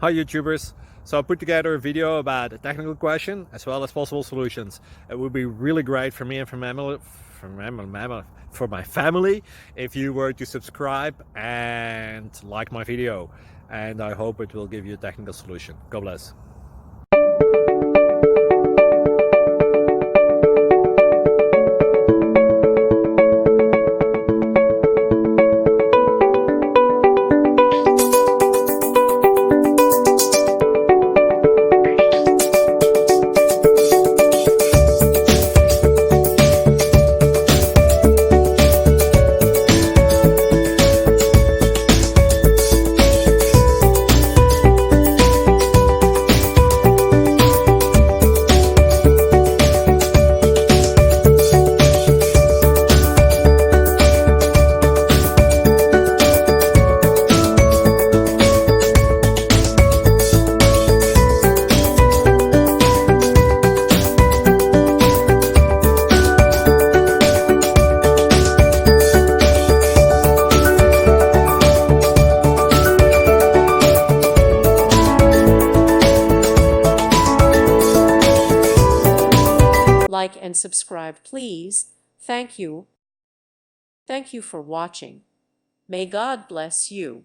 Hi YouTubers. So I put together a video about a technical question as well as possible solutions. It would be really great for me and for my family if you were to subscribe and like my video, and I hope it will give you a technical solution. God bless. Like and subscribe, please. Thank you. Thank you for watching. May God bless you.